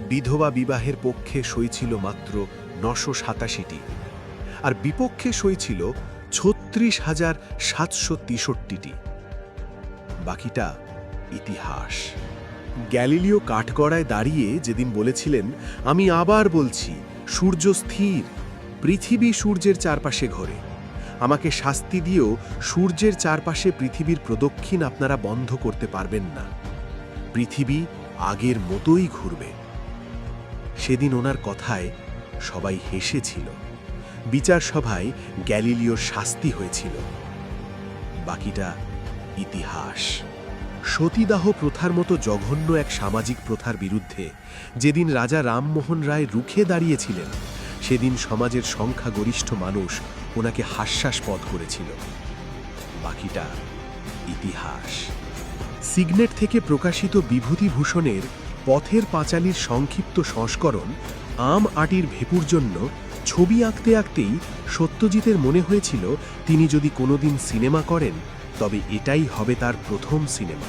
বিধবা বিবাহের পক্ষে সই ছিল মাত্র ৯৮৭টি, আর বিপক্ষে সই ছিল ৩৬,৭৬৩টি। বাকিটা ইতিহাস। গ্যালিলিও কাঠগড়ায় দাঁড়িয়ে যেদিন বলেছিলেন, আমি আবার বলছি, সূর্য স্থির, পৃথিবী সূর্যের চারপাশে ঘোরে, আমাকে শাস্তি দিয়েও সূর্যের চারপাশে পৃথিবীর প্রদক্ষিণ আপনারা বন্ধ করতে পারবেন না, পৃথিবী আগের মতোই ঘুরবে। সেদিন ওনার কথায় সবাই হেসেছিল। বিচার সভায় গ্যালিলিওর শাস্তি হয়েছিল। বাকিটা ইতিহাস। সতীদাহ প্রথার মতো জঘন্য এক সামাজিক প্রথার বিরুদ্ধে যেদিন রাজা রামমোহন রায় রুখে দাঁড়িয়েছিলেন, সেদিন সমাজের সংখ্যাগরিষ্ঠ মানুষ ওনাকে হাস্যাস্পদ করেছিল। বাকিটা ইতিহাস। সিগনেট থেকে প্রকাশিত বিভূতিভূষণের পথের পাঁচালীর সংক্ষিপ্ত সংস্করণ আম আটির ভেপুর জন্য ছবি আঁকতে আঁকতেই সত্যজিতের মনে হয়েছিল তিনি যদি কোনোদিন সিনেমা করেন তবে এটাই হবে তার প্রথম সিনেমা।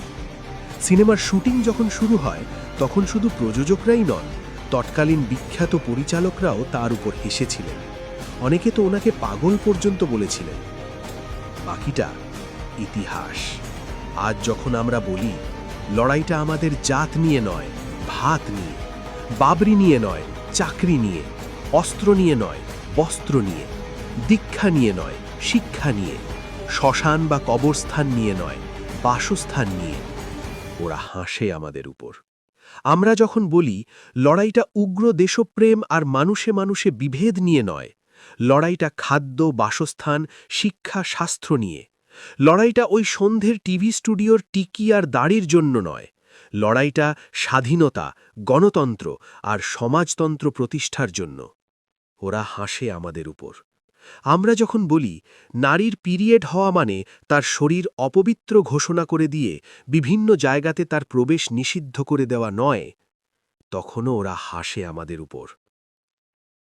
সিনেমার শুটিং যখন শুরু হয় তখন শুধু প্রযোজকরাই নন, তৎকালীন বিখ্যাত পরিচালকরাও তার উপর হেসেছিলেন। অনেকে তো ওনাকে পাগল পর্যন্ত বলেছিলেন। বাকিটা ইতিহাস। আজ যখন আমরা বলি লড়াইটা আমাদের জাত নিয়ে নয়, ভাত নিয়ে, বাবরি নিয়ে নয়, চাকরি নিয়ে, অস্ত্র নিয়ে নয়, বস্ত্র নিয়ে, দীক্ষা নিয়ে নয়, শিক্ষা নিয়ে, শ্মশান বা কবরস্থান নিয়ে নয়, বাসস্থান নিয়ে, ওরা হাসে আমাদের উপর। আমরা যখন বলি লড়াইটা উগ্র দেশপ্রেম আর মানুষে মানুষে বিভেদ নিয়ে নয়, লড়াইটা খাদ্য, বাসস্থান, শিক্ষা, শাস্ত্র নিয়ে, লড়াইটা ওই সন্ধ্যের টিভি স্টুডিওর টিকি আর দাড়ির জন্য নয়, লড়াইটা স্বাধীনতা, গণতন্ত্র আর সমাজতন্ত্র প্রতিষ্ঠার জন্য, ওরা হাসে আমাদের উপর। আমরা যখন বলি নারীর পিরিয়ড হওয়া মানে তার শরীর অপবিত্র ঘোষণা করে দিয়ে বিভিন্ন জায়গাতে তার প্রবেশ নিষিদ্ধ করে দেওয়া নয়, তখনও ওরা হাসে আমাদের উপর।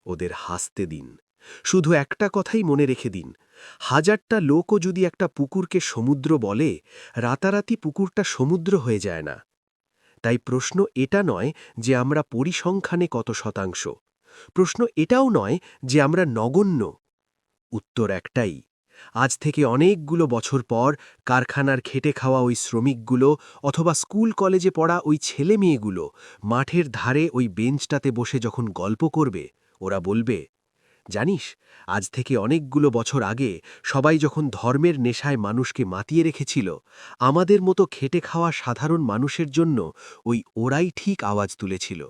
ওদের হাসতে দিন। শুধু একটা কথাই মনে রেখে দিন, হাজারটা লোকও যদি একটা পুকুরকে সমুদ্র বলে, রাতারাতি পুকুরটা সমুদ্র হয়ে যায় না। তাই প্রশ্ন এটা নয় যে আমরা পরিসংখ্যানে কত শতাংশ, প্রশ্ন এটাও নয় যে আমরা নগণ্য। উত্তর একটাই, আজ থেকে অনেকগুলো বছর পর কারখানার খেটে খাওয়া ওই শ্রমিকগুলো অথবা স্কুল কলেজে পড়া ওই ছেলে মেয়েগুলো মাঠের ধারে ওই বেঞ্চটাতে বসে যখন গল্প করবে, ওরা বলবে, জানিস, আজ থেকে অনেকগুলো বছর আগে সবাই যখন ধর্মের নেশায় মানুষকে মাতিয়ে রেখেছিল, আমাদের মতো খেটে খাওয়া সাধারণ মানুষের জন্য ওরাই ঠিক আওয়াজ তুলেছিল।